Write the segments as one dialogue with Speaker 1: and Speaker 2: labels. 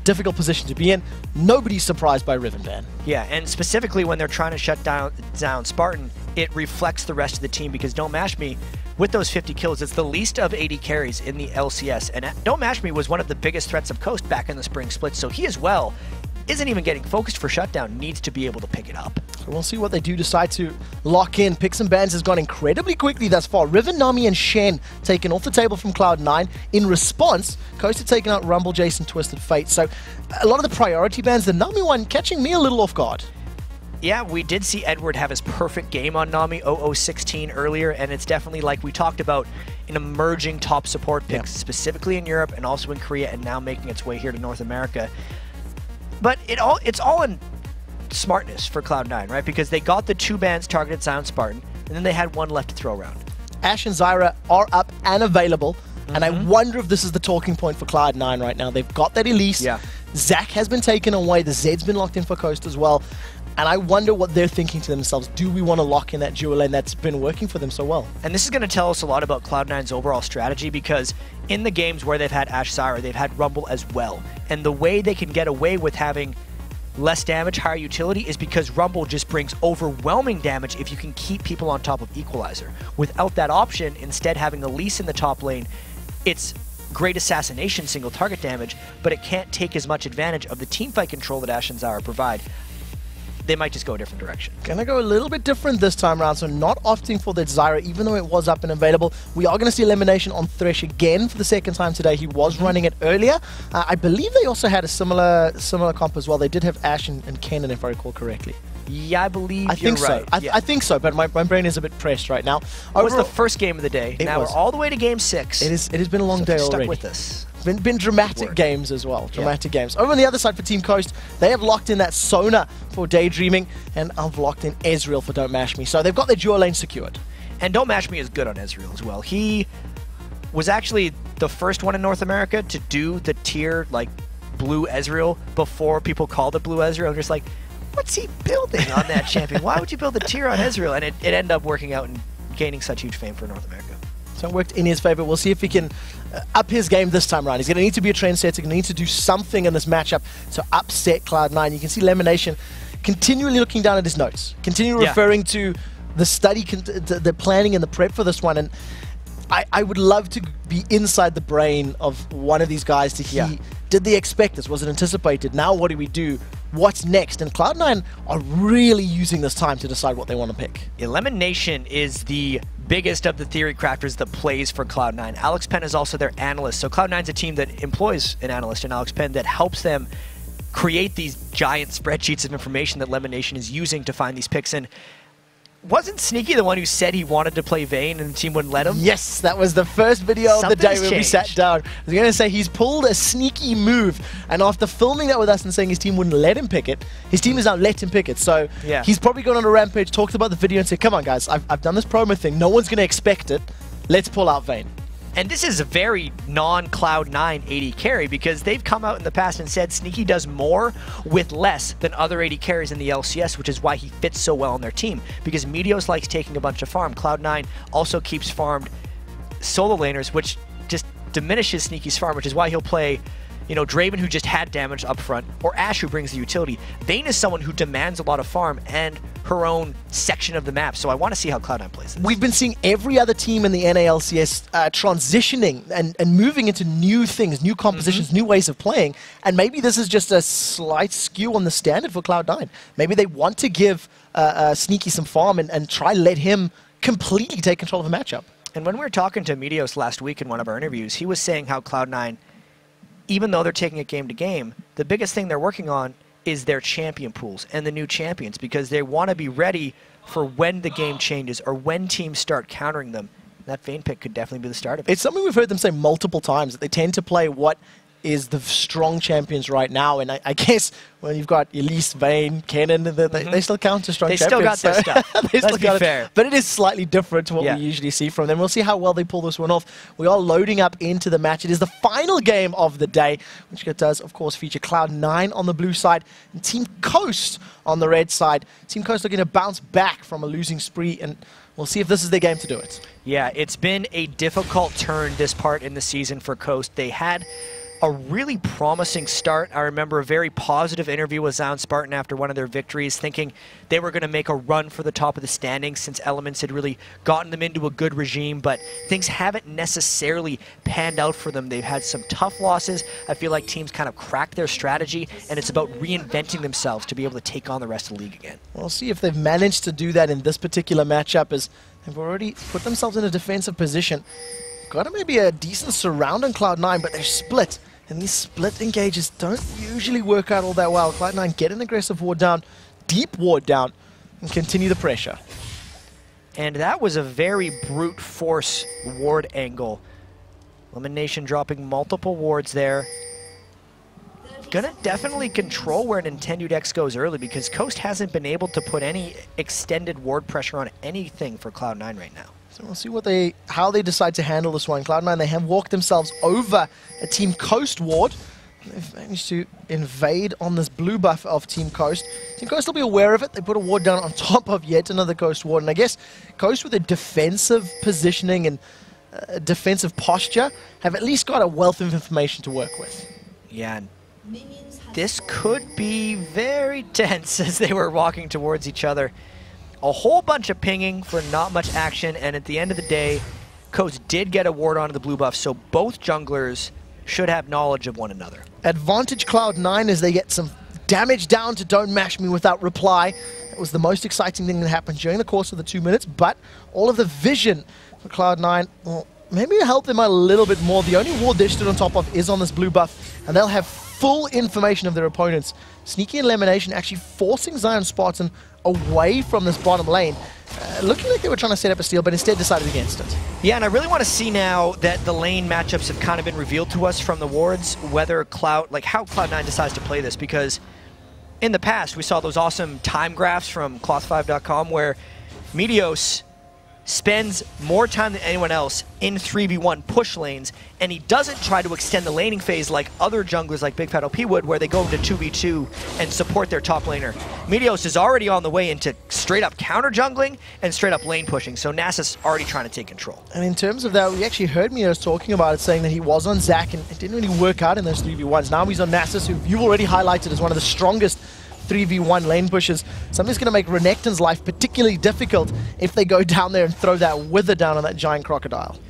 Speaker 1: difficult position to be in. Nobody's surprised by Riven ban.
Speaker 2: Yeah, and specifically when they're trying to shut down ZionSpartan, it reflects the rest of the team because DontMashMe, with those 50 kills, it's the least of 80 carries in the LCS. And DontMashMe was one of the biggest threats of Coast back in the spring split, so he as well isn't even getting focused for shutdown, needs to be able to pick it up.
Speaker 1: So we'll see what they do decide to lock in. Picks and bans has gone incredibly quickly thus far. Riven, Nami, and Shen taken off the table from Cloud9. In response, Coast had taken out Rumble, Jason, Twisted Fate. So a lot of the priority bans, the Nami one catching me a little off guard.
Speaker 2: Yeah, we did see Edward have his perfect game on Nami 0016 earlier, and it's definitely, like we talked about, an emerging top support pick, specifically in Europe and also in Korea, and now making its way here to North America. But it's all in smartness for Cloud9, right? Because they got the 2 bans targeted ZionSpartan, and then they had 1 left to throw around.
Speaker 1: Ashe and Zyra are up and available, and I wonder if this is the talking point for Cloud9 right now. They've got that Elise.
Speaker 2: Yeah.
Speaker 1: Zac has been taken away. The Zed's been locked in for Coast as well. And I wonder what they're thinking to themselves. Do we want to lock in that dual lane that's been working for them so well? And
Speaker 2: this is going to tell us a lot about Cloud9's overall strategy, because in the games where they've had Ashe Zyra, they've had Rumble as well. And the way they can get away with having less damage, higher utility, is because Rumble just brings overwhelming damage if you can keep people on top of Equalizer. Without that option, instead having Elise in the top lane, it's great assassination single target damage, but it can't take as much advantage of the teamfight control that Ashe and Zyra provide. They might just go a different direction.
Speaker 1: Gonna go a little bit different this time around, so not opting for that Zyra, even though it was up and available. We are gonna see LemonNation on Thresh again for the second time today. He was running it earlier. I believe they also had a similar comp as well. They did have Ashe and Kennen, if I recall correctly.
Speaker 2: Yeah, I believe
Speaker 1: I think
Speaker 2: right.
Speaker 1: so. I think so, but my brain is a bit pressed right now.
Speaker 2: It was the first game of the day. Now we're all the way to game 6.
Speaker 1: It has been a long day already.
Speaker 2: Stuck with us.
Speaker 1: Been dramatic games as well. Dramatic games. Over on the other side for Team Coast, they have locked in that Sona for Daydreamin, and I've locked in Ezreal for DontMashMe. So they've got their dual lane secured.
Speaker 2: And DontMashMe is good on Ezreal as well. He was actually the first one in North America to do the tier, like, blue Ezreal before people called it blue Ezreal. I'm just like, what's he building on that champion? Why would you build a tier on Ezreal? And it ended up working out and gaining such huge fame for North America.
Speaker 1: So it worked in his favor. We'll see if he can up his game this time around. He's going to need to be a trendsetter, going to need to do something in this matchup to upset Cloud9. You can see LemonNation continually looking down at his notes, continually referring to the study, the planning and the prep for this one. And I would love to be inside the brain of one of these guys to hear, did they expect this? Was it anticipated? Now what do we do? What's next? And Cloud9 are really using this time to decide what they want to pick.
Speaker 2: Yeah, LemonNation is the biggest of the theory crafters that plays for Cloud9. Alex Penn is also their analyst. So Cloud9's a team that employs an analyst in Alex Penn that helps them create these giant spreadsheets of information that LemonNation is using to find these picks. And wasn't Sneaky the one who said he wanted to play Vayne and the team wouldn't let him?
Speaker 1: Yes, that was the first video of the day when we sat down. I was going to say he's pulled a sneaky move, and after filming that with us and saying his team wouldn't let him pick it, his team has now let him pick it. So he's probably gone on a rampage, talked about the video and said, come on guys, I've done this promo thing, no one's going to expect it, let's pull out Vayne.
Speaker 2: And this is a very non-Cloud9 AD carry, because they've come out in the past and said Sneaky does more with less than other AD carries in the LCS, which is why he fits so well on their team. Because Meteos likes taking a bunch of farm. Cloud9 also keeps farmed solo laners, which just diminishes Sneaky's farm, which is why he'll play, you know, Draven, who just had damage up front, or Ashe, who brings the utility. Vayne is someone who demands a lot of farm and her own section of the map, so I want to see how Cloud9 plays this.
Speaker 1: We've been seeing every other team in the NALCS transitioning and moving into new things, new compositions, new ways of playing, and maybe this is just a slight skew on the standard for Cloud9. Maybe they want to give Sneaky some farm and try let him completely take control of a matchup.
Speaker 2: And when we were talking to Meteos last week in one of our interviews, he was saying how Cloud9, even though they're taking it game to game, the biggest thing they're working on is their champion pools and the new champions, because they want to be ready for when the game changes or when teams start countering them. That Vayne pick could definitely be the start of it.
Speaker 1: It's something we've heard them say multiple times, that they tend to play what is the strong champions right now, and I guess when you've got Elise, Vayne, Kennen, they still count as strong champions.
Speaker 2: They still got their stuff. Let's be fair.
Speaker 1: But it is slightly different to what we usually see from them. We'll see how well they pull this one off. We are loading up into the match. It is the final game of the day, which does, of course, feature Cloud9 on the blue side and Team Coast on the red side. Team Coast looking to bounce back from a losing spree, and we'll see if this is their game to do it.
Speaker 2: Yeah, it's been a difficult turn this part in the season for Coast. They had a really promising start. I remember a very positive interview with ZionSpartan after one of their victories, thinking they were going to make a run for the top of the standings since Elements had really gotten them into a good regime, but things haven't necessarily panned out for them. They've had some tough losses. I feel like teams kind of cracked their strategy, and it's about reinventing themselves to be able to take on the rest of the league again.
Speaker 1: We'll see if they've managed to do that in this particular matchup, as they've already put themselves in a defensive position. Got maybe a decent surround on Cloud9, but they're split. And these split engages don't usually work out all that well. Cloud9 get an aggressive ward down, deep ward down, and continue the pressure.
Speaker 2: And that was a very brute force ward angle. LemonNation dropping multiple wards there. Gonna definitely control where NintendudeX goes early, because Coast hasn't been able to put any extended ward pressure on anything for Cloud9 right now.
Speaker 1: So we'll see how they decide to handle this one. Cloud9, they have walked themselves over a Team Coast ward. They've managed to invade on this blue buff of Team Coast. Team Coast will be aware of it. They put a ward down on top of yet another Coast ward. And I guess Coast, with a defensive positioning and defensive posture, have at least got a wealth of information to work with.
Speaker 2: Yeah, and this could be very tense as they were walking towards each other. A whole bunch of pinging for not much action, and at the end of the day, Coast did get a ward onto the blue buff, so both junglers should have knowledge of one another.
Speaker 1: Advantage Cloud9 as they get some damage down to DontMashMe without reply. That was the most exciting thing that happened during the course of the 2 minutes, but all of the vision for Cloud9, well, maybe it'll help them out a little bit more. The only ward they're stood on top of is on this blue buff, and they'll have full information of their opponents. Sneaky and LemonNation actually forcing ZionSpartan away from this bottom lane, looking like they were trying to set up a steal, but instead decided against it.
Speaker 2: Yeah, and I really want to see now that the lane matchups have kind of been revealed to us from the wards, whether how Cloud9 decides to play this, because in the past we saw those awesome time graphs from cloth5.com where Meteos spends more time than anyone else in 3v1 push lanes, and he doesn't try to extend the laning phase like other junglers like Big Fat OP would, where they go into 2v2 and support their top laner. Meteos is already on the way into straight up counter jungling and straight up lane pushing, so Nasus already trying to take control.
Speaker 1: And in terms of that, we actually heard Meteos talking about it, saying that he was on Zac and it didn't really work out in those 3v1s. Now he's on Nasus, who you've already highlighted as one of the strongest 3v1 lane pushes. Something's going to make Renekton's life particularly difficult if they go down there and throw that wither down on that giant crocodile.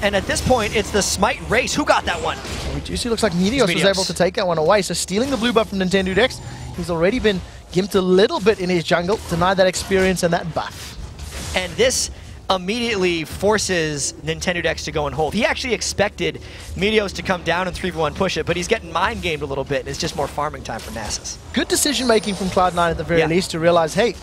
Speaker 2: And at this point, it's the Smite race. Who got that one?
Speaker 1: We do see, looks like Meteos was able to take that one away. So stealing the blue buff from NintendudeX, he's already been gimped a little bit in his jungle, denied that experience and that buff.
Speaker 2: And this immediately forces NintendudeX to go and hold. He actually expected Meteos to come down and 3v1 push it, but he's getting mind gamed a little bit, and it's just more farming time for Nasus.
Speaker 1: Good decision making from Cloud9 at the very least to realize, hey,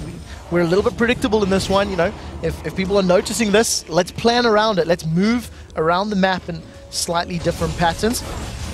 Speaker 1: we're a little bit predictable in this one, you know. If people are noticing this, let's plan around it. Let's move around the map in slightly different patterns.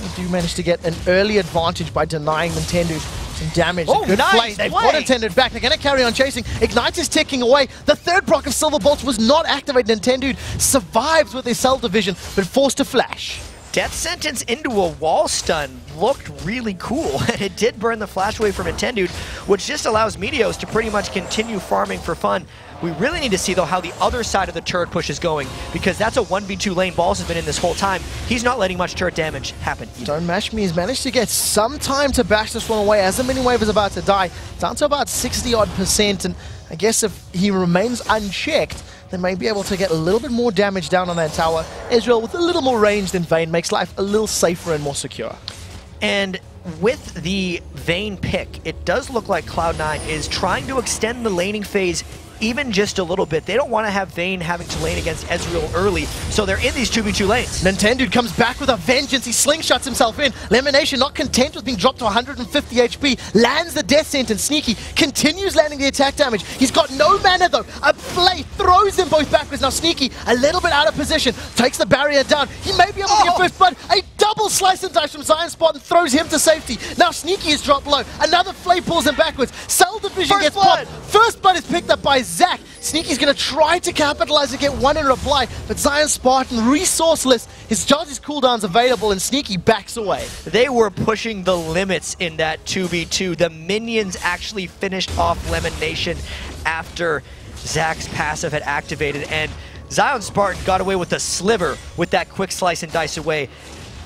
Speaker 1: We do manage to get an early advantage by denying Nintendu some damage.
Speaker 2: Oh,
Speaker 1: good
Speaker 2: nice
Speaker 1: play. They've got Nintendu back. They're going to carry on chasing. Ignite is ticking away. The third proc of Silver Bolts was not activated. Nintendu survives with his cell division, but forced to flash.
Speaker 2: Death Sentence into a wall stun looked really cool, and it did burn the flash wave from Nintendu, which just allows Meteos to pretty much continue farming for fun. We really need to see, though, how the other side of the turret push is going, because that's a 1v2 lane Balls has been in this whole time. He's not letting much turret damage happen either.
Speaker 1: DontMashMe has managed to get some time to bash this one away as the mini wave is about to die, down to about 60-odd%, and I guess if he remains unchecked, they may be able to get a little bit more damage down on that tower. Israel, with a little more range than Vayne, makes life a little safer and more secure.
Speaker 2: And with the Vayne pick, it does look like Cloud9 is trying to extend the laning phase even just a little bit. They don't want to have Vayne having to lane against Ezreal early, so they're in these 2v2 lanes.
Speaker 1: Nintendude comes back with a vengeance. He slingshots himself in. LemonNation, not content with being dropped to 150 HP, lands the death sentence. Sneaky continues landing the attack damage. He's got no mana though. A play throws them both backwards. Now Sneaky, a little bit out of position, takes the barrier down. He may be able to get first blood. A double slice and dice from ZionSpartan throws him to safety. Now Sneaky is dropped low. Another flay pulls him backwards. Cell division gets popped. First blood is picked up by Zac. Sneaky's going to try to capitalize and get one in reply, but ZionSpartan, resourceless, his charges cooldowns available, and Sneaky backs away.
Speaker 2: They were pushing the limits in that 2v2. The minions actually finished off LemonNation after Zac's passive had activated, and ZionSpartan got away with a sliver with that quick slice and dice away.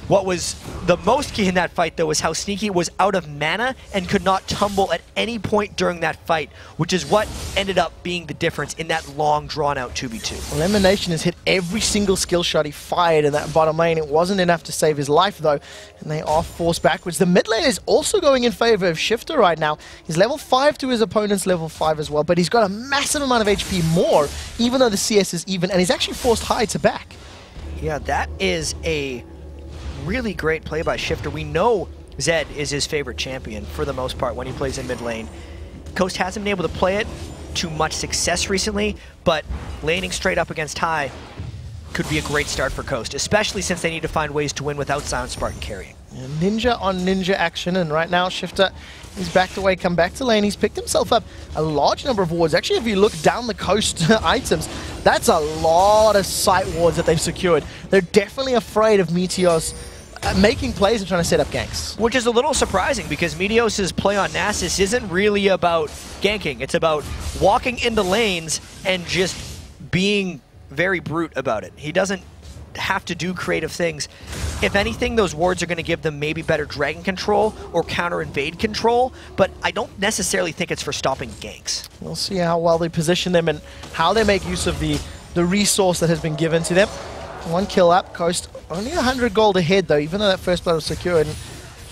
Speaker 2: What was the most key in that fight, though, was how Sneaky was out of mana and could not tumble at any point during that fight, which is what ended up being the difference in that long, drawn-out 2v2.
Speaker 1: LemonNation has hit every single skill shot he fired in that bottom lane. It wasn't enough to save his life, though, and they are forced backwards. The mid lane is also going in favor of Shiphtur right now. He's level 5 to his opponent's level 5 as well, but he's got a massive amount of HP more, even though the CS is even, and he's actually forced high to back.
Speaker 2: Yeah, that is a really great play by Shiphtur. We know Zed is his favorite champion for the most part when he plays in mid lane. Coast hasn't been able to play it to much success recently, but laning straight up against high could be a great start for Coast, especially since they need to find ways to win without ZionSpartan carrying.
Speaker 1: Yeah, ninja on ninja action, and right now Shiphtur is backed away, come back to lane. He's picked himself up a large number of wards. Actually, if you look down the Coast items, that's a lot of sight wards that they've secured. They're definitely afraid of Meteos making plays and trying to set up ganks.
Speaker 2: Which is a little surprising because Meteos' play on Nasus isn't really about ganking. It's about walking into lanes and just being very brute about it. He doesn't have to do creative things. If anything, those wards are going to give them maybe better dragon control or counter invade control, but I don't necessarily think it's for stopping ganks.
Speaker 1: We'll see how well they position them and how they make use of the resource that has been given to them. One kill up, Coast only 100 gold ahead though, even though that first blood was secured. And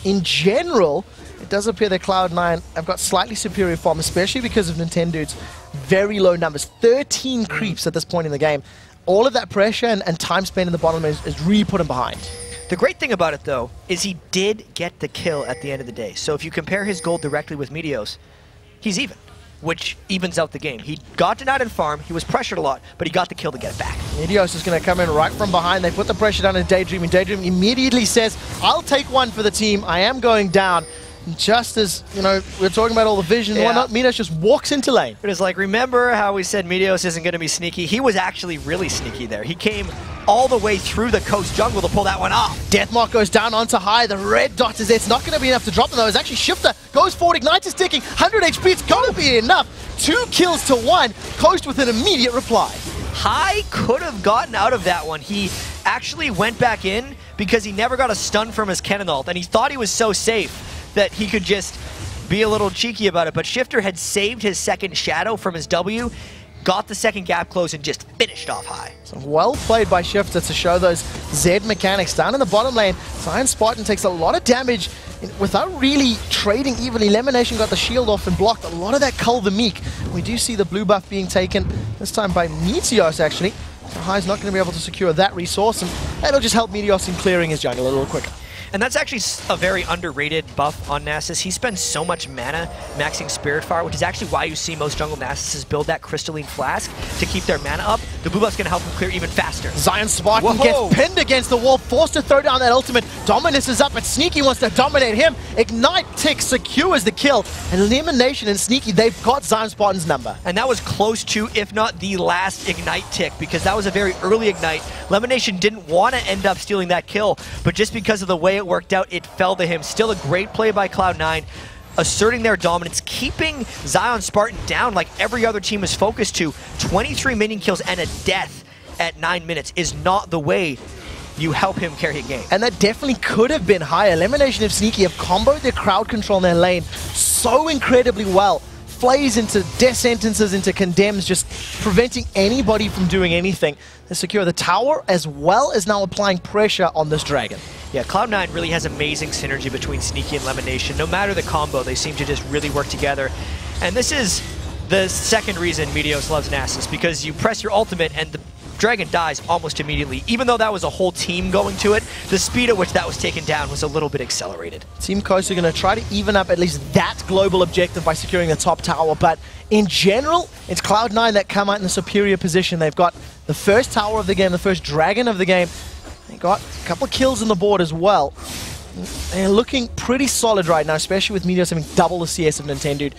Speaker 1: in general, it does appear that Cloud9 have got slightly superior form, especially because of Nintendude's very low numbers. 13 creeps at this point in the game. All of that pressure and time spent in the bottom is really put him behind.
Speaker 2: The great thing about it, though, is he did get the kill at the end of the day. So if you compare his gold directly with Meteos, he's even, which evens out the game. He got denied in farm, he was pressured a lot, but he got the kill to get it back.
Speaker 1: Meteos is going to come in right from behind. They put the pressure down in Daydreamin. Daydreamin immediately says, I'll take one for the team. I am going down. Just as, you know, we're talking about all the vision and whatnot, Meteos just walks into lane.
Speaker 2: It is like, remember how we said Meteos isn't going to be sneaky? He was actually really sneaky there. He came all the way through the Coast jungle to pull that one off.
Speaker 1: Deathmark goes down onto high. The red dot is there. It's not going to be enough to drop them, though. It's actually Shiphtur goes forward. Ignite is ticking. 100 HP. It's going to be enough. 2 kills to 1. Coast with an immediate reply.
Speaker 2: High could have gotten out of that one. He actually went back in because he never got a stun from his cannon ult, and he thought he was so safe that he could just be a little cheeky about it. But Shiphtur had saved his second shadow from his W, got the second gap close, and just finished off high.
Speaker 1: So well played by Shiphtur to show those Z mechanics. Down in the bottom lane, ZionSpartan takes a lot of damage without really trading evenly. LemonNation got the shield off and blocked a lot of that Cull the Meek. We do see the blue buff being taken, this time by Meteos actually. So High's not going to be able to secure that resource, and that'll just help Meteos in clearing his jungle a little quicker.
Speaker 2: And that's actually a very underrated buff on Nasus. He spends so much mana maxing Spirit Fire, which is actually why you see most jungle Nasuses build that Crystalline Flask to keep their mana up. The blue buff's going to help him clear even faster.
Speaker 1: ZionSpartan gets pinned against the wall, forced to throw down that ultimate. Dominus is up, but Sneaky wants to dominate him. Ignite tick secures the kill. And LemonNation and Sneaky, they've got ZionSpartan's number.
Speaker 2: And that was close to, if not the last Ignite tick, because that was a very early Ignite. LemonNation didn't want to end up stealing that kill, but just because of the way it worked out, it fell to him. Still a great play by Cloud9, asserting their dominance, keeping ZionSpartan down like every other team is focused to. 23 minion kills and a death at 9 minutes is not the way you help him carry a game.
Speaker 1: And that definitely could have been higher. LemonNation and Sneaky have comboed their crowd control in their lane so incredibly well. Flays into death sentences, into condemns, just preventing anybody from doing anything. They secure the tower as well as now applying pressure on this dragon.
Speaker 2: Yeah, Cloud9 really has amazing synergy between Sneaky and LemonNation. No matter the combo, they seem to just really work together. And this is the second reason Meteos loves Nasus, because you press your ultimate and the dragon dies almost immediately. Even though that was a whole team going to it, the speed at which that was taken down was a little bit accelerated.
Speaker 1: Team Coast are going to try to even up at least that global objective by securing the top tower, but in general, it's Cloud9 that come out in the superior position. They've got the first tower of the game, the first dragon of the game. They got a couple of kills on the board as well. They're looking pretty solid right now, especially with Meteos having double the CS of Nintendude.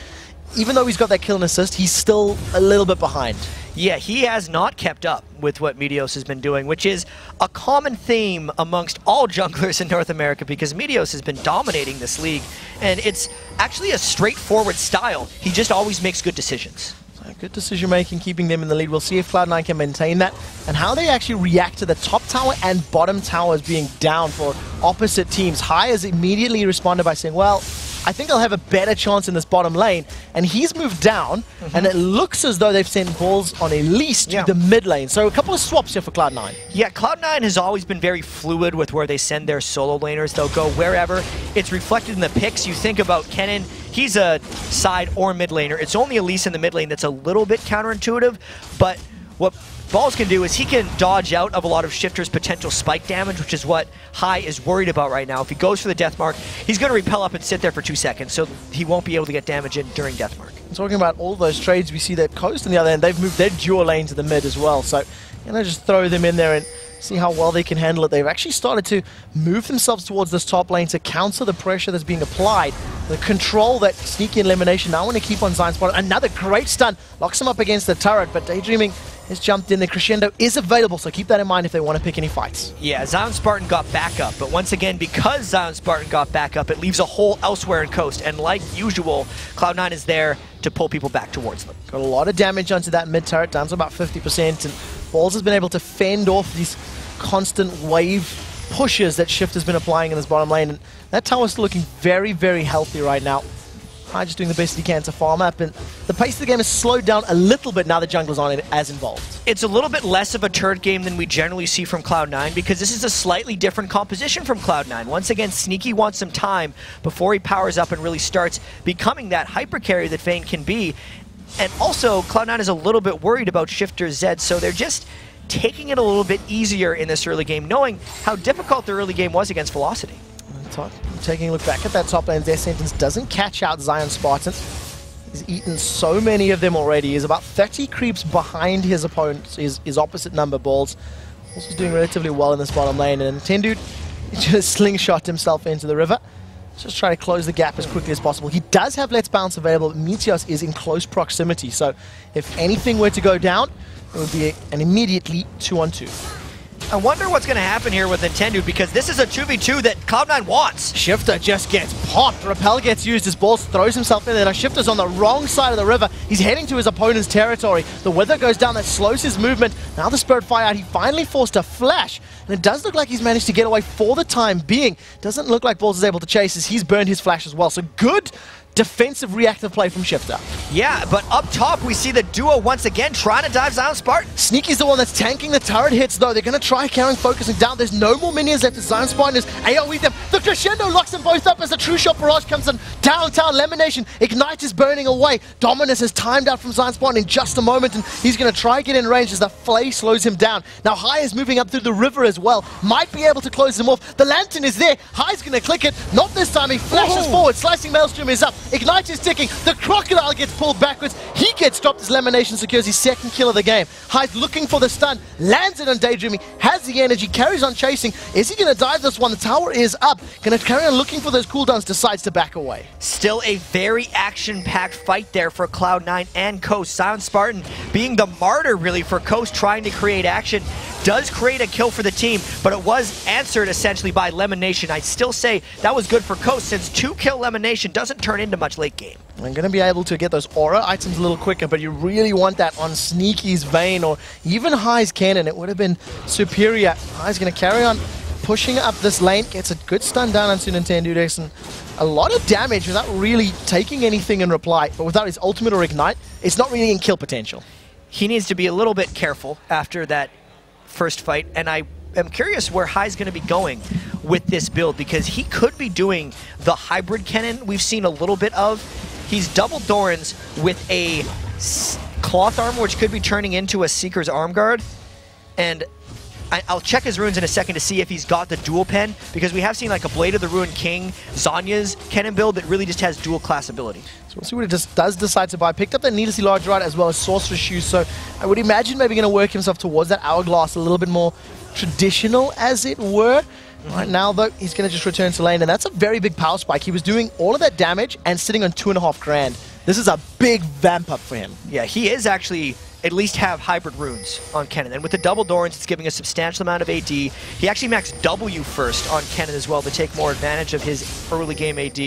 Speaker 1: Even though he's got that kill and assist, he's still a little bit behind.
Speaker 2: Yeah, he has not kept up with what Meteos has been doing, which is a common theme amongst all junglers in North America, because Meteos has been dominating this league, and it's actually a straightforward style. He just always makes good decisions.
Speaker 1: Good decision making, keeping them in the lead. We'll see if Cloud9 can maintain that and how they actually react to the top tower and bottom towers being down for opposite teams. High has immediately responded by saying, well, I think I'll have a better chance in this bottom lane. And he's moved down, and it looks as though they've sent balls on Elise to the mid lane. So a couple of swaps here for Cloud9.
Speaker 2: Yeah, Cloud9 has always been very fluid with where they send their solo laners. They'll go wherever. It's reflected in the picks. You think about Kennen, he's a side or mid laner. It's only Elise in the mid lane that's a little bit counterintuitive, but what Balls can do is he can dodge out of a lot of Shiphtur's potential spike damage, which is what High is worried about right now. If he goes for the death mark, he's going to repel up and sit there for 2 seconds, so he won't be able to get damage in during death mark.
Speaker 1: Talking about all those trades, we see that Coast on the other end, they've moved their dual lane to the mid as well, so just throw them in there and see how well they can handle it. They've actually started to move themselves towards this top lane to counter the pressure that's being applied. The control that Sneaky and LemonNation now want to keep on ZionSpartan. Another great stun, locks him up against the turret, but Daydreamin has jumped in. The Crescendo is available, so keep that in mind if they want to pick any fights.
Speaker 2: Yeah, ZionSpartan got back up, but once again, because ZionSpartan got back up, it leaves a hole elsewhere in Coast, and like usual, Cloud9 is there to pull people back towards them.
Speaker 1: Got a lot of damage onto that mid turret, down to about 50%, and Balls has been able to fend off these constant wave pushes that Shift has been applying in this bottom lane, and that tower's still looking very, very healthy right now. High just doing the best he can to farm up, and the pace of the game has slowed down a little bit now that jungler's aren't as involved.
Speaker 2: It's a little bit less of a turret game than we generally see from Cloud9 because this is a slightly different composition from Cloud9. Once again, Sneaky wants some time before he powers up and really starts becoming that hyper carry that Vayne can be. And also, Cloud9 is a little bit worried about Shiphtur Zed, so they're just taking it a little bit easier in this early game, knowing how difficult the early game was against Velocity.
Speaker 1: Taking a look back at that top lane, their sentence doesn't catch out ZionSpartan. He's eaten so many of them already. He's about 30 creeps behind his opponent, his opposite number Balls. Also doing relatively well in this bottom lane, and Nintendude just slingshot himself into the river. Just try to close the gap as quickly as possible. He does have Let's Bounce available, but Meteos is in close proximity, so if anything were to go down, it would be an immediately 2-on-2.
Speaker 2: I wonder what's going to happen here with Nintendude because this is a 2v2 that Cloud9 wants.
Speaker 1: Shiphtur just gets popped. Repel gets used as Balls throws himself in there. Now Shiphtur's on the wrong side of the river. He's heading to his opponent's territory. The Wither goes down. That slows his movement. Now the Spirit Fire out. He finally forced a flash. And it does look like he's managed to get away for the time being. Doesn't look like Balls is able to chase as he's burned his flash as well. So good defensive reactive play from Shiphtur.
Speaker 2: Yeah, but up top we see the duo once again trying to dive ZionSpartan.
Speaker 1: Sneaky's the one that's tanking the turret hits though. They're going to try carrying focusing down. There's no more minions left as ZionSpartan is AoE them. The Crescendo locks them both up as the True Shot Barrage comes in. Downtown LemonNation. Ignite is burning away. Dominus is timed out from ZionSpartan in just a moment, and he's going to try get in range as the Flay slows him down. Now High is moving up through the river as well. Might be able to close him off. The Lantern is there. High's going to click it. Not this time. He flashes forward. Slicing Maelstrom is up. Ignite is ticking. The Crocodile gets pulled backwards. He gets dropped as LemonNation secures his second kill of the game. High's looking for the stun. Lands it on Daydreamin. Has the energy. Carries on chasing. Is he going to dive this one? The tower is up. Going to carry on looking for those cooldowns. Decides to back away.
Speaker 2: Still a very action-packed fight there for Cloud9 and Coast. ZionSpartan being the martyr really for Coast, trying to create action. Does create a kill for the team, but it was answered essentially by LemonNation. I'd still say that was good for Coast since 2-kill LemonNation doesn't turn into much late game.
Speaker 1: I'm going to be able to get those aura items a little quicker, but you really want that on Sneaky's Vayne or even High's Cannon. It would have been superior. High's going to carry on pushing up this lane, gets a good stun down onto NintendudeX, and a lot of damage without really taking anything in reply. But without his ultimate or ignite, it's not really in kill potential.
Speaker 2: He needs to be a little bit careful after that first fight, and I am curious where High's going to be going with this build because he could be doing the hybrid cannon we've seen a little bit of. He's double Dorans with a cloth armor, which could be turning into a Seeker's arm guard, and I'll check his runes in a second to see if he's got the dual pen, because we have seen like a Blade of the Ruined King, Zanya's cannon build that really just has dual class ability.
Speaker 1: So we'll see what it just does decide to buy. Picked up that Needlessly Large Rod as well as Sorcerer's Shoes, so I would imagine maybe going to work himself towards that Hourglass a little bit more traditional, as it were. Right now, though, he's going to just return to lane, and that's a very big power spike. He was doing all of that damage and sitting on 2.5 grand. This is a big vamp up for him.
Speaker 2: Yeah, he is actually at least have hybrid runes on Kennen. And with the double Dorans, it's giving a substantial amount of AD. He actually maxed W first on Kennen as well to take more advantage of his early game AD.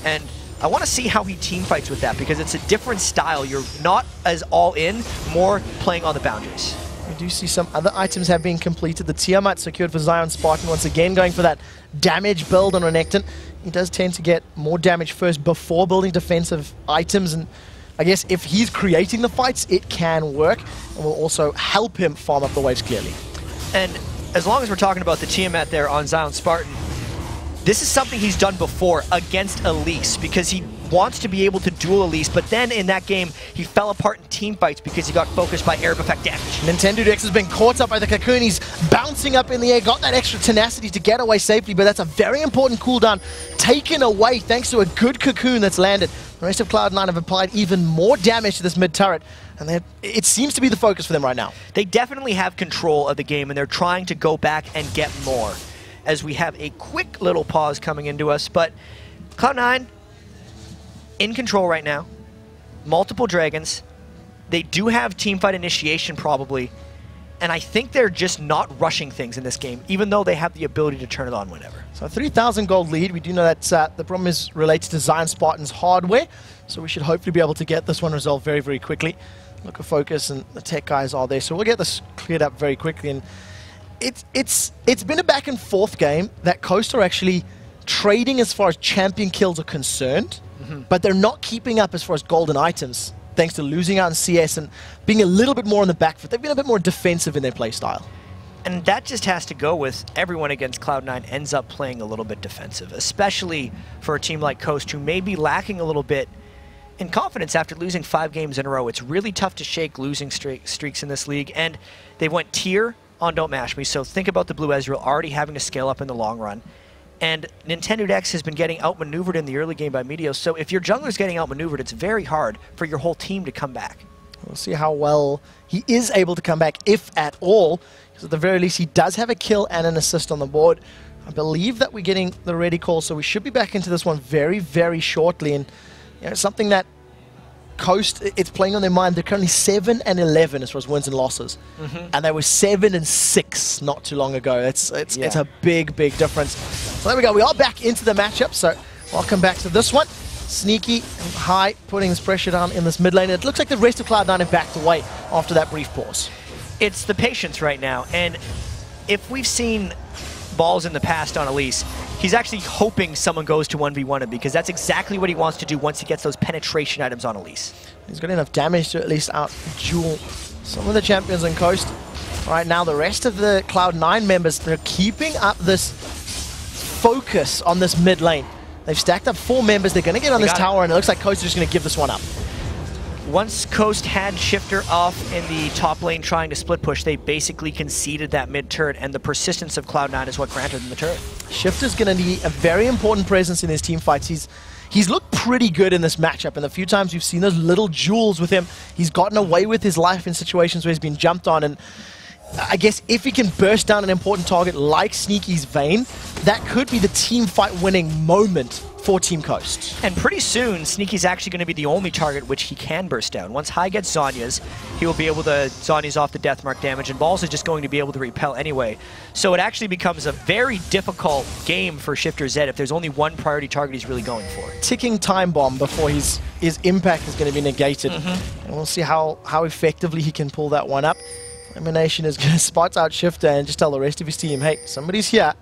Speaker 2: And I want to see how he team fights with that, because it's a different style. You're not as all in, more playing on the boundaries.
Speaker 1: We do see some other items have been completed. The Tiamat secured for ZionSpartan, once again going for that damage build on Renekton. He does tend to get more damage first before building defensive items, and I guess if he's creating the fights, it can work, and will also help him farm up the waves clearly.
Speaker 2: And as long as we're talking about the Tiamat there on ZionSpartan, this is something he's done before against Elise, because he wants to be able to duel Elise, but then in that game, he fell apart in team fights because he got focused by Arab effect damage.
Speaker 1: NintendudeX has been caught up by the Cocoon. He's bouncing up in the air, got that extra tenacity to get away safely, but that's a very important cooldown taken away thanks to a good Cocoon that's landed. The rest of Cloud9 have applied even more damage to this mid turret, and it seems to be the focus for them right now.
Speaker 2: They definitely have control of the game, and they're trying to go back and get more, as we have a quick little pause coming into us. But Cloud9 in control right now, multiple dragons. They do have teamfight initiation probably, and I think they're just not rushing things in this game, even though they have the ability to turn it on whenever. So
Speaker 1: 3,000 gold lead. We do know that the problem is related to ZionSpartan's hardware, so we should hopefully be able to get this one resolved very, very quickly. Look at Focus and the tech guys are there, so we'll get this cleared up very quickly. And it's been a back and forth game that Coast are actually trading as far as champion kills are concerned, but they're not keeping up as far as golden items, thanks to losing out in CS and being a little bit more on the back foot. They've been a bit more defensive in their play style.
Speaker 2: And that just has to go with everyone against Cloud9 ends up playing a little bit defensive, especially for a team like Coast, who may be lacking a little bit in confidence after losing 5 games in a row. It's really tough to shake losing streaks in this league, and they went tier on DontMashMe, so think about the Blue Ezreal already having to scale up in the long run. And NintendudeX has been getting outmaneuvered in the early game by Meteos, so if your jungler's getting outmaneuvered, it's very hard for your whole team to come back.
Speaker 1: We'll see how well he is able to come back, if at all, because at the very least he does have a kill and an assist on the board. I believe that we're getting the ready call, so we should be back into this one very, very shortly. And you know, something that Coast, it's playing on their mind. They're currently 7-11 as far as wins and losses, and they were 7-6 not too long ago. It's a big, big difference. So there we go. We are back into the matchup. So welcome back to this one. Sneaky and High putting this pressure down in this mid lane. It looks like the rest of Cloud9 have backed away after that brief pause.
Speaker 2: It's the patience right now, and if we've seen balls in the past on Elise, he's actually hoping someone goes to 1v1 him, because that's exactly what he wants to do once he gets those penetration items on Elise. He's
Speaker 1: got enough damage to at least out-duel some of the champions on Coast. Right now, the rest of the Cloud9 members, they're keeping up this focus on this mid lane. They've stacked up 4 members. They're going to get on this tower, and it looks like Coast is just going to give this one up.
Speaker 2: Once Coast had Shiphtur off in the top lane trying to split push, they basically conceded that mid turret, and the persistence of Cloud9 is what granted them the turret.
Speaker 1: Shiphtur's going to need a very important presence in his team fights. He's looked pretty good in this matchup, and the few times we've seen those little jewels with him, he's gotten away with his life in situations where he's been jumped on. And I guess if he can burst down an important target like Sneaky's Vayne, that could be the team fight winning moment for Team Coast.
Speaker 2: And pretty soon, Sneaky's actually going to be the only target which he can burst down. Once High gets Zhonya's, he will be able to Zhonya's off the deathmark damage, and Balls is just going to be able to repel anyway. So it actually becomes a very difficult game for Shiphtur Zed if there's only one priority target he's really going for.
Speaker 1: Ticking time bomb before his impact is going to be negated. And we'll see how effectively he can pull that one up. LemonNation is going to spot out Shiphtur and just tell the rest of his team, hey, somebody's here.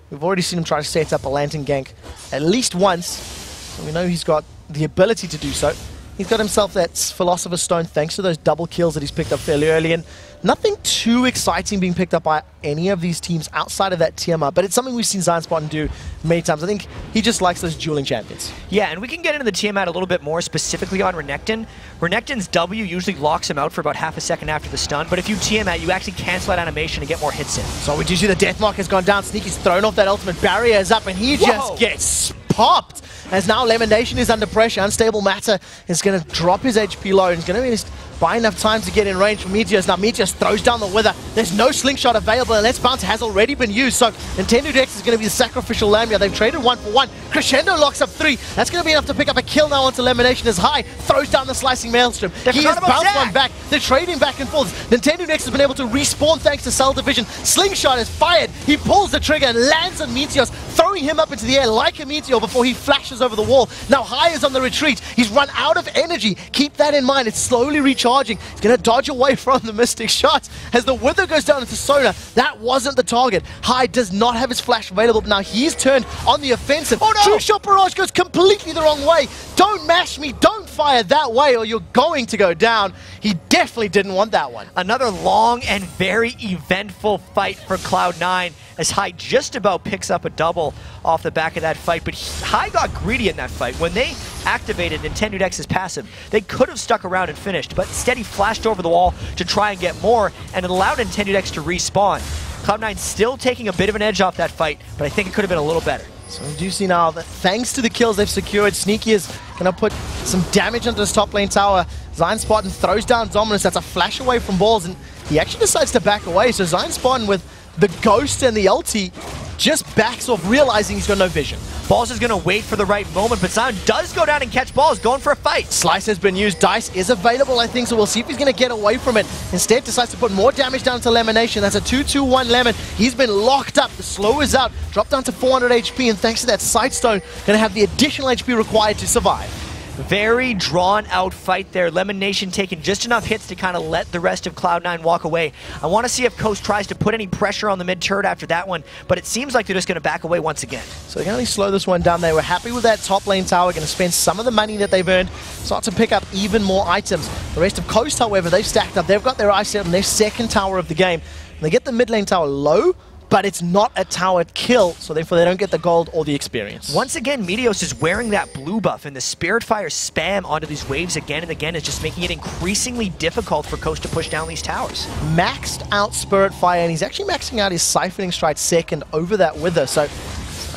Speaker 1: We've already seen him try to set up a lantern gank at least once, so we know he's got the ability to do so. He's got himself that Philosopher's Stone thanks to those double kills that he's picked up fairly early, and nothing too exciting being picked up by any of these teams outside of that Tiamat, but it's something we've seen ZionSpartan do many times. I think he just likes those dueling champions.
Speaker 2: Yeah, and we can get into the Tiamat a little bit more specifically on Renekton. Renekton's W usually locks him out for about half a second after the stun, but if you Tiamat, you actually cancel that animation and get more hits in.
Speaker 1: So we do see the deathmark has gone down. Sneaky's thrown off that ultimate barrier is up, and he just gets popped. As now LemonNation is under pressure. Unstable Matter is going to drop his HP low, and he's going to just buy enough time to get in range for Meteos. Now Meteos throws down the Wither. There's no slingshot available, and Let's Bounce has already been used. So NintendudeX is going to be the sacrificial lamb here. They've traded 1 for 1. Crescendo locks up 3. That's going to be enough to pick up a kill now onto LemonNation as High throws down the slicing maelstrom. He has bounced one back. They're trading back and forth. NintendudeX has been able to respawn thanks to Cell Division. Slingshot is fired. He pulls the trigger and lands on Meteos, throwing him up into the air like a meteor before he flashes over the wall. Now High is on the retreat. He's run out of energy. Keep that in mind. It's slowly recharging. He's going to dodge away from the Mystic Shot as the Wither goes down into Sona. That wasn't the target. High does not have his flash available, but now he's turned on the offensive.
Speaker 2: Oh no!
Speaker 1: True Shot Barrage goes completely the wrong way. Don't mash me. Don't fire that way or you're going to go down. He definitely didn't want that one.
Speaker 2: Another long and very eventful fight for Cloud9 as High just about picks up a double off the back of that fight, but High got greedy in that fight. When they activated NintendudeX's passive, they could have stuck around and finished, but instead he flashed over the wall to try and get more, and it allowed NintendudeX to respawn. Cloud9 still taking a bit of an edge off that fight, but I think it could have been a little better.
Speaker 1: So we do see now that thanks to the kills they've secured, Sneaky is going to put some damage onto this top lane tower. ZionSpartan throws down Dominus. That's a flash away from Balls, and he actually decides to back away. So ZionSpartan with the Ghost and the ulti just backs off, realizing he's got no vision.
Speaker 2: Balls is going to wait for the right moment, but Zion does go down and catch Balls, going for a fight.
Speaker 1: Slice has been used. Dice is available, I think, so we'll see if he's going to get away from it. Instead, decides to put more damage down to LemonNation. That's a 2-2-1 Lemon. He's been locked up. The slow is out. Dropped down to 400 HP, and thanks to that Sightstone, going to have the additional HP required to survive.
Speaker 2: Very drawn out fight there. LemonNation taking just enough hits to kind of let the rest of Cloud9 walk away. I want to see if Coast tries to put any pressure on the mid turret after that one, but it seems like they're just going to back away once again.
Speaker 1: So they're going to slow this one down. They were happy with that top lane tower, going to spend some of the money that they've earned, start to pick up even more items. The rest of Coast, however, they've stacked up. They've got their eyes set on their second tower of the game. And they get the mid lane tower low, but it's not a tower kill, so therefore they don't get the gold or the experience.
Speaker 2: Once again, Meteos is wearing that blue buff, and the Spirit Fire spam onto these waves again and again is just making it increasingly difficult for Coast to push down these towers.
Speaker 1: Maxed out Spirit Fire, and he's actually maxing out his Siphoning Strike second over that Wither, so,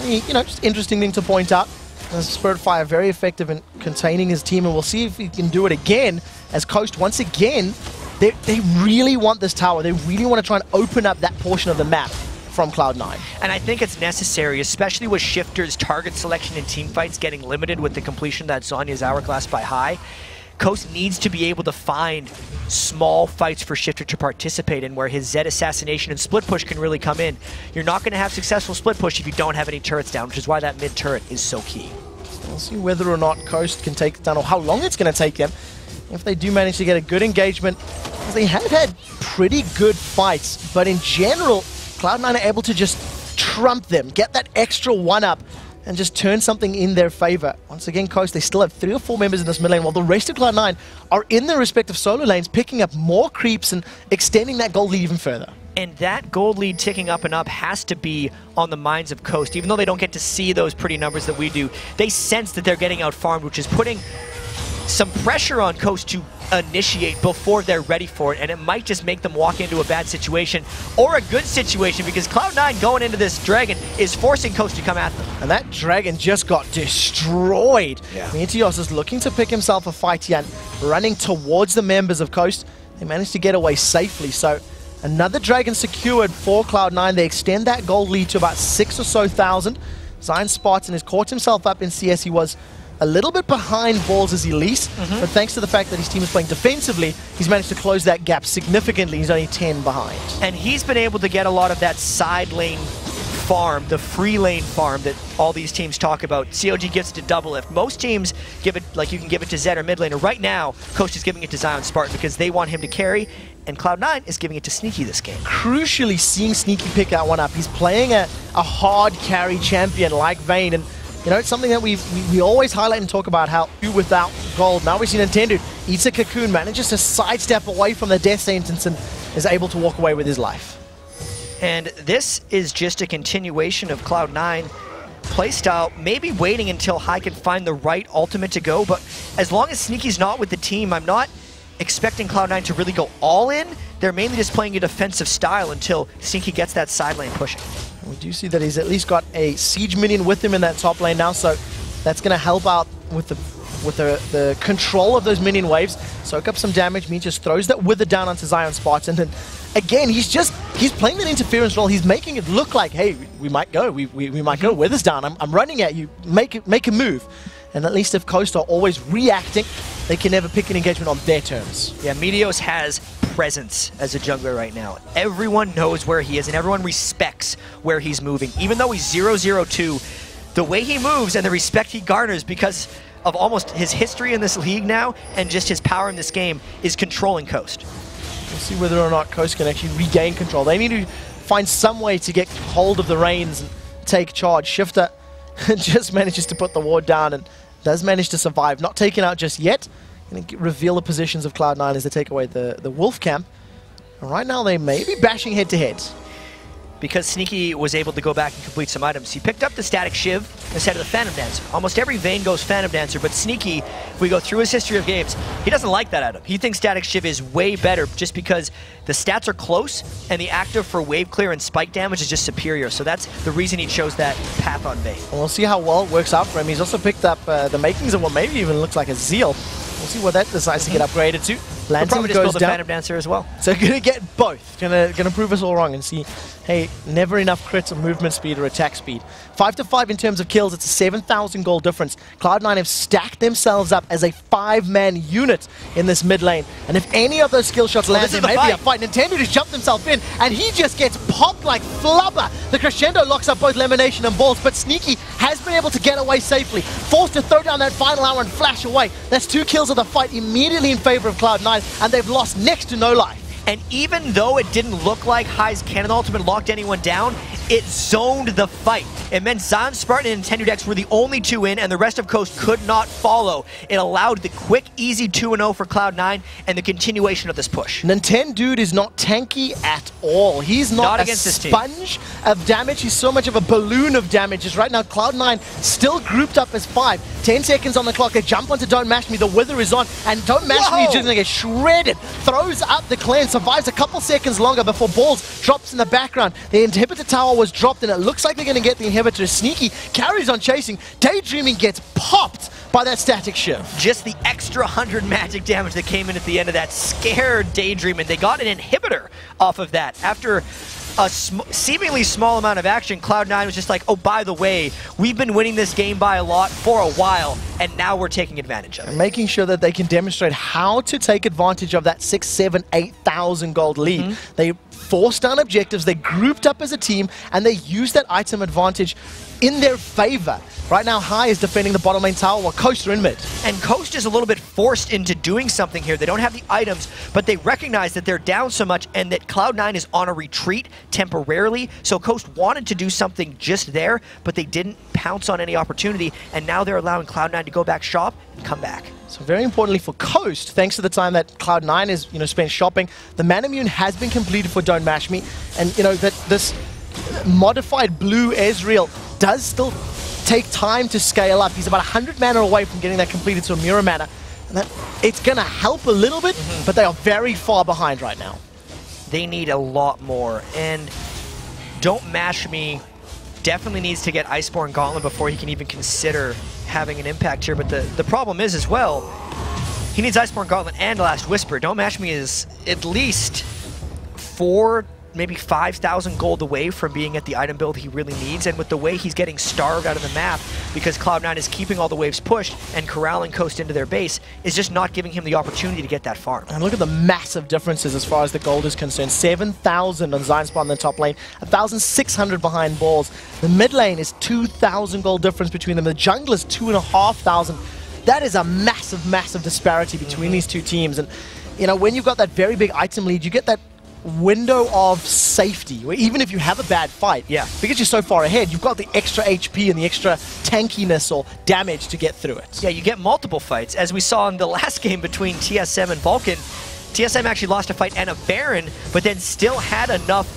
Speaker 1: you know, just interesting thing to point out. Spirit Fire very effective in containing his team, and we'll see if he can do it again, as Coast, once again, they really want this tower. They really want to try and open up that portion of the map from Cloud9.
Speaker 2: And I think it's necessary, especially with Shiphtur's target selection in teamfights getting limited with the completion of that Zhonya's Hourglass by High. Coast needs to be able to find small fights for Shiphtur to participate in where his Zed assassination and split push can really come in. You're not going to have successful split push if you don't have any turrets down, which is why that mid turret is so key.
Speaker 1: We'll see whether or not Coast can take it down or how long it's going to take them. If they do manage to get a good engagement, because they have had pretty good fights, but in general, Cloud9 are able to just trump them, get that extra one-up, and just turn something in their favor. Once again, Coast, they still have 3 or 4 members in this mid lane, while the rest of Cloud9 are in their respective solo lanes, picking up more creeps and extending that gold lead even further.
Speaker 2: And that gold lead ticking up and up has to be on the minds of Coast. Even though they don't get to see those pretty numbers that we do, they sense that they're getting out-farmed, which is putting some pressure on Coast to initiate before they're ready for it, and it might just make them walk into a bad situation or a good situation, because Cloud9 going into this Dragon is forcing Coast to come at them.
Speaker 1: And that Dragon just got destroyed.
Speaker 2: Yeah.
Speaker 1: Meteos is looking to pick himself a fight here, running towards the members of Coast. They managed to get away safely, so another Dragon secured for Cloud9. They extend that gold lead to about 6 or so thousand. ZionSpartan has caught himself up in CS. He was a little bit behind Balls as Elise, but thanks to the fact that his team is playing defensively, he's managed to close that gap significantly. He's only 10 behind.
Speaker 2: And he's been able to get a lot of that side lane farm, the free lane farm that all these teams talk about. COG gets to double lift. Most teams give it, like you can give it to Zed or mid laner. Right now, Coast is giving it to ZionSpartan because they want him to carry, and Cloud9 is giving it to Sneaky this game.
Speaker 1: Crucially, seeing Sneaky pick that one up. He's playing a hard carry champion like Vayne, and you know, it's something that we always highlight and talk about, how without gold. Now we see Nintendo eats a cocoon, manages to sidestep away from the death sentence and is able to walk away with his life.
Speaker 2: And this is just a continuation of Cloud9 playstyle, maybe waiting until High can find the right ultimate to go, but as long as Sneaky's not with the team, I'm not expecting Cloud9 to really go all in. They're mainly just playing a defensive style until Sneaky gets that side lane pushing.
Speaker 1: We do see that he's at least got a siege minion with him in that top lane now, so that's going to help out with the control of those minion waves. Soak up some damage. Me just throws that Wither down onto ZionSpartan, and again, he's playing that interference role. He's making it look like, hey, we might go. We might go. Wither's down. I'm running at you. Make a move. And at least if Coast are always reacting, they can never pick an engagement on their terms.
Speaker 2: Yeah, Meteos has presence as a jungler right now. Everyone knows where he is, and everyone respects where he's moving. Even though he's 0-0-2, the way he moves and the respect he garners because of almost his history in this league now and just his power in this game is controlling Coast.
Speaker 1: We'll see whether or not Coast can actually regain control. They need to find some way to get hold of the reins and take charge. Shiphtur just manages to put the ward down and does manage to survive. Not taken out just yet. Going to reveal the positions of Cloud9 as they take away the Wolf camp. And right now they may be bashing head-to-head.
Speaker 2: Because Sneaky was able to go back and complete some items. He picked up the Static Shiv instead of the Phantom Dancer. Almost every Vayne goes Phantom Dancer, but Sneaky, if we go through his history of games, he doesn't like that item. He thinks Static Shiv is way better just because the stats are close and the active for wave clear and spike damage is just superior. So that's the reason he chose that path on Vayne.
Speaker 1: And we'll see how well it works out for him. He's also picked up the makings of what maybe even looks like a Zeal. We'll see what that decides to get upgraded to. Lansing goes down.
Speaker 2: Phantom Dancer as well.
Speaker 1: So gonna get both. Gonna prove us all wrong and see, hey, never enough crits or movement speed or attack speed. 5-5 in terms of kills. It's a 7,000 gold difference. Cloud9 have stacked themselves up as a 5-man unit in this mid lane. And if any of those skill shots land, there may be a fight. Nintendude has jumped himself in, and he just gets popped like flubber. The crescendo locks up both LemonNation and Balls, but Sneaky has been able to get away safely. Forced to throw down that final hour and flash away. That's 2 kills of the fight immediately in favor of Cloud9, and they've lost next to no life.
Speaker 2: And even though it didn't look like High's Cannon Ultimate locked anyone down, it zoned the fight. It meant ZionSpartan and NintendudeX were the only 2 in, and the rest of Coast could not follow. It allowed the quick, easy 2-0 for Cloud9 and the continuation of this push.
Speaker 1: Nintendude is not tanky at all. He's not a sponge of damage. He's so much of a balloon of damages. Right now, Cloud9 still grouped up as 5. 10 seconds on the clock. They jump onto DontMashMe. The Wither is on, and DontMashMe is just going to get shredded. Throws up the cleanse. Survives a couple seconds longer before Balls drops in the background. The inhibitor tower was dropped, and it looks like they're going to get the inhibitor. Sneaky carries on chasing. Daydreamin gets popped by that Static Shiv.
Speaker 2: Just the extra 100 magic damage that came in at the end of that scared Daydreamin. They got an inhibitor off of that. After a seemingly small amount of action, Cloud9 was just like, oh, by the way, we've been winning this game by a lot for a while, and now we're taking advantage of it.
Speaker 1: And making sure that they can demonstrate how to take advantage of that 6, 7, 8,000 gold lead. They forced down objectives, they grouped up as a team, and they used that item advantage in their favor. Right now, High is defending the bottom lane tower while Coast are in mid.
Speaker 2: And Coast is a little bit forced into doing something here. They don't have the items, but they recognize that they're down so much and that Cloud9 is on a retreat temporarily. So Coast wanted to do something just there, but they didn't pounce on any opportunity, and now they're allowing Cloud9 to go back shop and come back.
Speaker 1: So very importantly for Coast, thanks to the time that Cloud9 is spent shopping, the Manamune has been completed for DontMashMe, and that this modified blue Ezreal does still take time to scale up. He's about 100 mana away from getting that completed to a Mirror mana. And that it's going to help a little bit, but they are very far behind right now.
Speaker 2: They need a lot more. And DontMashMe definitely needs to get Iceborne Gauntlet before he can even consider having an impact here. But the problem is as well, he needs Iceborne Gauntlet and Last Whisper. DontMashMe is at least 4, maybe 5,000 gold away from being at the item build he really needs, and with the way he's getting starved out of the map because Cloud9 is keeping all the waves pushed and corralling Coast into their base, is just not giving him the opportunity to get that farm.
Speaker 1: And look at the massive differences as far as the gold is concerned. 7,000 on ZionSpartan in the top lane, 1,600 behind Balls. The mid lane is 2,000 gold difference between them. The jungle is 2,500. That is a massive, massive disparity between these two teams. And when you've got that very big item lead, you get that window of safety, where even if you have a bad fight, because you're so far ahead, you've got the extra HP and the extra tankiness or damage to get through it.
Speaker 2: Yeah, you get multiple fights. As we saw in the last game between TSM and Vulcan, TSM actually lost a fight and a Baron, but then still had enough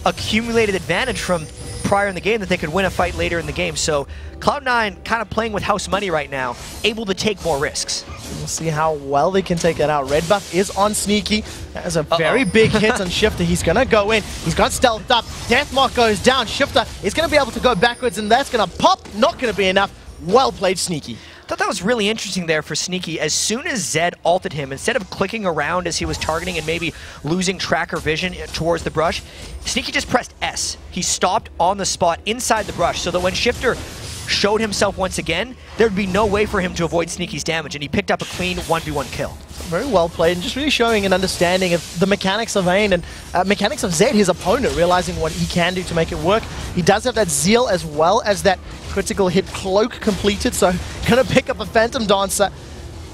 Speaker 2: accumulated advantage from prior in the game that they could win a fight later in the game. So Cloud9 kind of playing with house money right now, able to take more risks.
Speaker 1: We'll see how well they can take that out. Red buff is on Sneaky. That is a very big hit on Shiphtur. He's going to go in. He's got stealthed up. Deathmark goes down. Shiphtur is going to be able to go backwards, and that's going to pop. Not going to be enough. Well played, Sneaky.
Speaker 2: I thought that was really interesting there for Sneaky. As soon as Zed ulted him, instead of clicking around as he was targeting and maybe losing tracker vision towards the brush, Sneaky just pressed S. He stopped on the spot inside the brush so that when Shiphtur showed himself once again, there'd be no way for him to avoid Sneaky's damage, and he picked up a clean 1v1 kill.
Speaker 1: Very well played, and just really showing an understanding of the mechanics of Vayne and mechanics of Zed, his opponent, realizing what he can do to make it work. He does have that zeal as well as that critical hit cloak completed, so gonna pick up a Phantom Dancer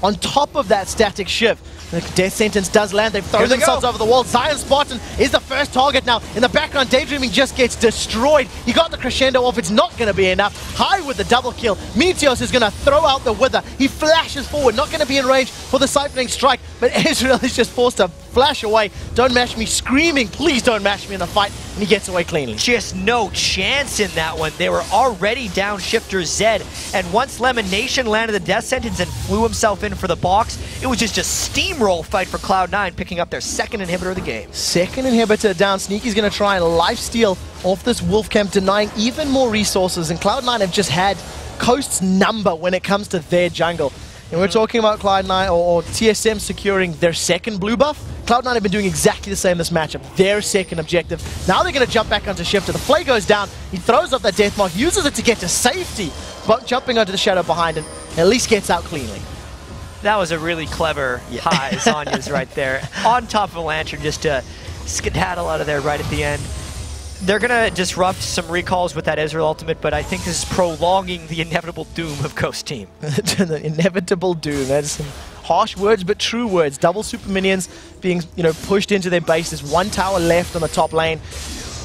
Speaker 1: on top of that static shift. The death sentence does land. They've thrown themselves over the wall. ZionSpartan is the first target now. In the background, Daydreamin just gets destroyed. He got the crescendo off. It's not going to be enough. High with the double kill. Meteos is going to throw out the wither. He flashes forward. Not going to be in range for the siphoning strike, but Israel is just forced to flash away. DontMashMe screaming, please don't mash me in the fight, and he gets away cleanly.
Speaker 2: Just no chance in that one. They were already down Shiphtur Zed, and once LemonNation landed the death sentence and flew himself in for the box, it was just a steamroll fight for Cloud9, picking up their second inhibitor of the game.
Speaker 1: Second inhibitor down. Sneaky's going to try and lifesteal off this wolf camp, denying even more resources, and Cloud9 have just had Coast's number when it comes to their jungle. And we're talking about Cloud9 or TSM securing their second blue buff. Cloud9 have been doing exactly the same this matchup. Their second objective. Now they're going to jump back onto Shiphtur. The flay goes down. He throws off that death mark, uses it to get to safety, but jumping onto the shadow behind him, at least gets out cleanly.
Speaker 2: That was a really clever high Zonya's right there. On top of a lantern just to skedaddle out of there right at the end. They're going to disrupt some recalls with that Israel ultimate, but I think this is prolonging the inevitable doom of Coast Team.
Speaker 1: The inevitable doom. That's some harsh words, but true words. Double super minions being, pushed into their base. There's one tower left on the top lane.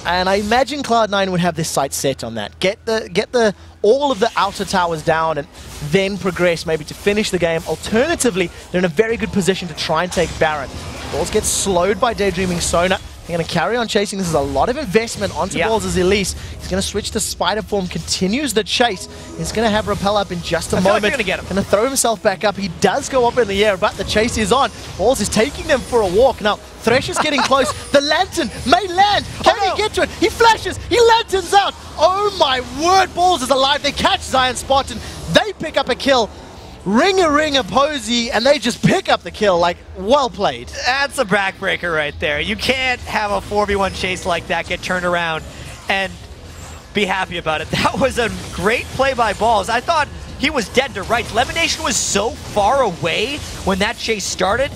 Speaker 1: And I imagine Cloud9 would have this sight set on that. Get all of the outer towers down and then progress maybe to finish the game. Alternatively, they're in a very good position to try and take Baron. Balls get slowed by Daydreamin Sona. They're going to carry on chasing. This is a lot of investment onto Balls' Elise. He's going to switch to Spider form, continues the chase. He's going to have Repel up in just a moment.
Speaker 2: Like going
Speaker 1: to throw himself back up. He does go up in the air, but the chase is on. Balls is taking them for a walk. Now, Thresh is getting close. The lantern may land. Can he get to it? He flashes. He lanterns out. Oh my word, Balls is alive. They catch ZionSpartan. They pick up a kill. Ring a posy, and they just pick up the kill. Like, well played.
Speaker 2: That's a backbreaker right there. You can't have a 4v1 chase like that get turned around and be happy about it. That was a great play by Balls. I thought he was dead to rights. LemonNation was so far away when that chase started.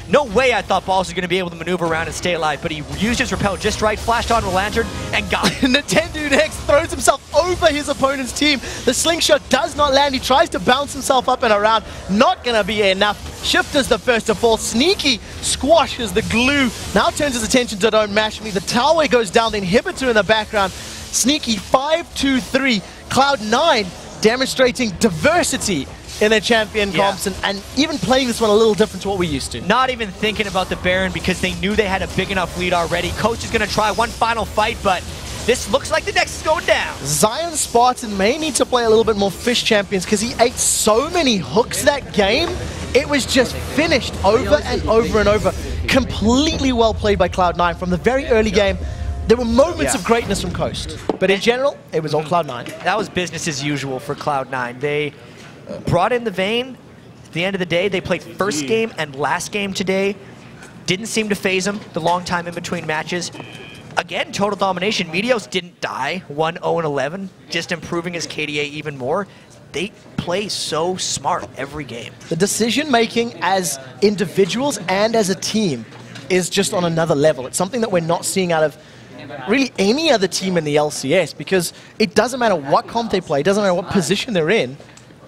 Speaker 2: No way I thought Balls was going to be able to maneuver around and stay alive, but he used his repel just right, flashed onto a lantern, and got it.
Speaker 1: NintendudeX throws himself over his opponent's team. The slingshot does not land. He tries to bounce himself up and around. Not going to be enough. Shiphtur's the first to fall. Sneaky squashes the glue. Now turns his attention to DontMashMe. The tower goes down. The inhibitor in the background. Sneaky 5-2-3. Cloud9 demonstrating diversity in their champion comps, and even playing this one a little different to what we used to.
Speaker 2: Not even thinking about the Baron because they knew they had a big enough lead already. Coach is going to try one final fight, but this looks like the next is going down.
Speaker 1: ZionSpartan may need to play a little bit more fish champions because he ate so many hooks that game. It was just finished over and over and over. Completely well played by Cloud9 from the very early game. There were moments of greatness from Coast, but in general, it was all Cloud9.
Speaker 2: That was business as usual for Cloud9. They brought in the Vayne. At the end of the day, they played first game and last game today. Didn't seem to phase them the long time in between matches. Again, total domination. Meteos didn't die, 1-0-11, just improving his KDA even more. They play so smart every game.
Speaker 1: The decision-making as individuals and as a team is just on another level. It's something that we're not seeing out of really any other team in the LCS, because it doesn't matter what comp they play, it doesn't matter what position they're in,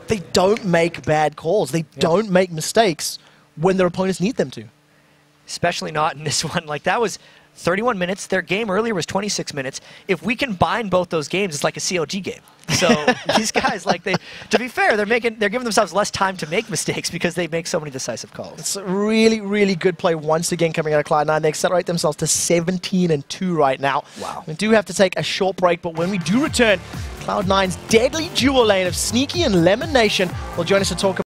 Speaker 1: they don't make bad calls. They don't make mistakes when their opponents need them to.
Speaker 2: Especially not in this one. Like, that was 31 minutes. Their game earlier was 26 minutes. If we combine both those games, it's like a CLG game. So these guys, like, to be fair, they're giving themselves less time to make mistakes because they make so many decisive calls.
Speaker 1: It's a really, really good play once again coming out of Cloud9. They accelerate themselves to 17-2 right now.
Speaker 2: Wow.
Speaker 1: We do have to take a short break, but when we do return, Cloud9's deadly duo lane of Sneaky and LemonNation will join us to talk about